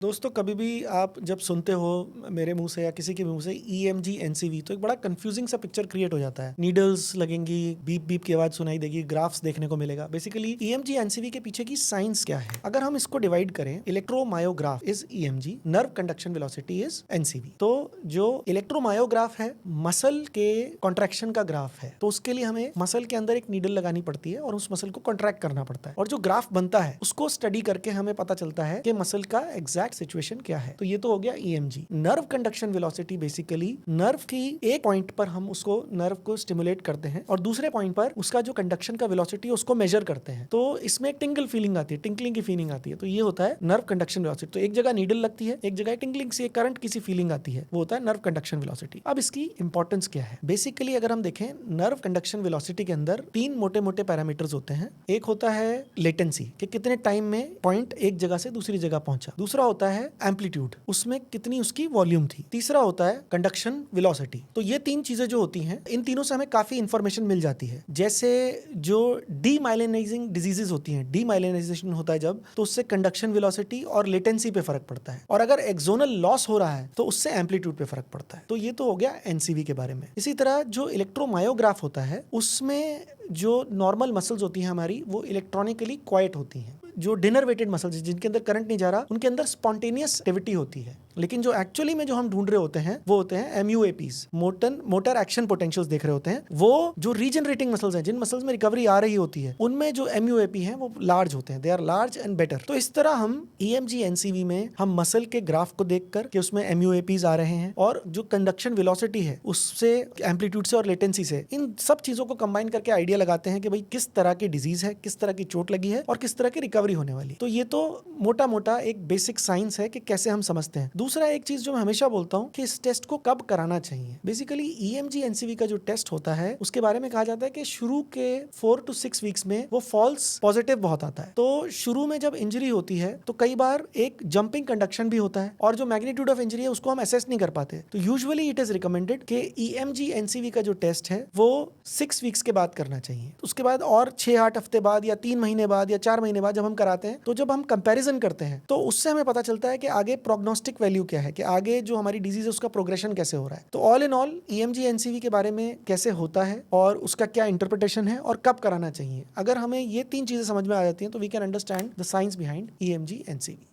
दोस्तों कभी भी आप जब सुनते हो मेरे मुंह से या किसी के मुंह से EMG NCV तो एक बड़ा कंफ्यूजिंग सा पिक्चर क्रिएट हो जाता है। नीडल्स लगेंगी, बीप बीप की आवाज सुनाई देगी, ग्राफ्स देखने को मिलेगा। बेसिकली EMG NCV के पीछे की साइंस क्या है? अगर हम इसको डिवाइड करें, electromyograph is EMG, nerve conduction velocity is NCV। तो जो इलेक्ट्रोमायोग्राफ है मसल के कॉन्ट्रैक्शन का ग्राफ है, तो उसके लिए हमें मसल के अंदर एक नीडल लगानी पड़ती है और उस मसल को कॉन्ट्रैक्ट करना पड़ता है, और जो ग्राफ बनता है उसको स्टडी करके हमें पता चलता है कि मसल का एग्जैक्ट सिचुएशन क्या है। तो ये तो हो गया EMG। Nerve conduction velocity basically nerve की एक पॉइंट पर हम उसको नर्व को स्टिमुलेट करते हैं और दूसरे पॉइंट पर उसका जो कंडक्शन का वेलोसिटी है उसको मेजर करते हैं, तो इसमें एक टिंगल फीलिंग आती है, टिंकलिंग की फीलिंग आती है। तो ये होता है नर्व कंडक्शन वेलोसिटी। तो एक जगह नीडल लगती है, एक जगह टिंकलिंग सी करंट की सी फीलिंग आती है, वो होता है नर्व कंडक्शन वेलोसिटी। अब इसकी इंपॉर्टेंस क्या है? बेसिकली अगर हम देखें नर्व कंडक्शन वेलोसिटी के अंदर तीन मोटे मोटे पैरामीटर्स होते हैं। एक होता है लेटेंसी, कि कितने टाइम में पॉइंट एक जगह से दूसरी जगह पहुंचा। दूसरा होता है एम्पलीट्यूड, उसमें कितनी उसकी वॉल्यूम थी। तीसरा होता है कंडक्शन वेलोसिटी। तो ये तीन चीजें जो होती हैं, इन तीनों से हमें काफी इंफॉर्मेशन मिल जाती है। जैसे जो डीमाइलिनाइजिंग डिजीजेस होती हैं, डीमाइलिनाइजेशन होता है जब, तो उससे कंडक्शन वेलोसिटी और लेटेंसी पे फर्क पड़ता है, और अगर एक्सोनल लॉस हो रहा है तो उससे एम्पलीट्यूड पे फर्क पड़ता है। तो ये तो हो गया NCV के बारे में। इसी तरह जो इलेक्ट्रोमायोग्राफ होता है उसमें जो नॉर्मल मसल्स होती हैं हमारी, वो इलेक्ट्रॉनिकली क्वाइट होती हैं। जो डिनरवेटेड मसल्स जिनके अंदर करंट नहीं जा रहा, उनके अंदर स्पॉन्टेनियस एक्टिविटी होती है। लेकिन जो एक्चुअली में जो हम ढूंढ रहे होते हैं वो होते हैं MUAPs, मोटर एक्शन पोटेंशियल्स देख रहे होते हैं। वो जो रीजनरेटिंग मसल्स हैं, जिन मसल्स में रिकवरी आ रही होती है, उनमें जो MUAP हैं वो लार्ज होते हैं, they are large and better. तो इस तरह हम EMG NCV में हम मसल के ग्राफ को देखकर कि उसमें MUAPs आ रहे हैं, और जो कंडक्शन वेलोसिटी है उससे, एम्पलीट्यूड से और लेटेंसी से, इन सब चीजों को कंबाइन करके आइडिया लगाते हैं कि भाई किस तरह की डिजीज है, किस तरह की चोट लगी है और किस तरह की रिकवरी होने वाली। तो ये तो मोटा मोटा एक बेसिक साइंस है कि कैसे हम समझते हैं। दूसरा एक चीज जो मैं हमेशा बोलता हूं कि इस टेस्ट को कब कराना चाहिए। बेसिकली EMG NCV का जो टेस्ट होता है उसके बारे में कहा जाता है कि शुरू के 4 to 6 वीक्स में वो फॉल्स पॉजिटिव बहुत आता है। तो शुरू में जब इंजरी होती है तो कई बार एक जंपिंग कंडक्शन भी होता है, और जो मैग्नीट्यूड ऑफ इंजरी है उसको हम असेस नहीं कर पाते। तो यूजुअली इट इज रिकमेंडेड कि EMG NCV का जो टेस्ट है वो 6 वीक्स के बाद करना चाहिए। उसके बाद और 6-8 हफ्ते बाद या 3 महीने बाद या 4 महीने बाद जब हम कराते हैं, तो जब हम कंपैरिजन करते हैं तो उससे हमें पता चलता है कि आगे प्रोग्नोस्टिक वैल्यू क्या है, कि आगे जो हमारी डिजीज है उसका प्रोग्रेशन कैसे हो रहा है। तो all in all EMG NCV के बारे में कैसे होता है और उसका क्या इंटरप्रिटेशन है और कब कराना चाहिए, अगर हमें ये तीन चीजें समझ में आ जाती हैं तो we can understand the science behind EMG NCV।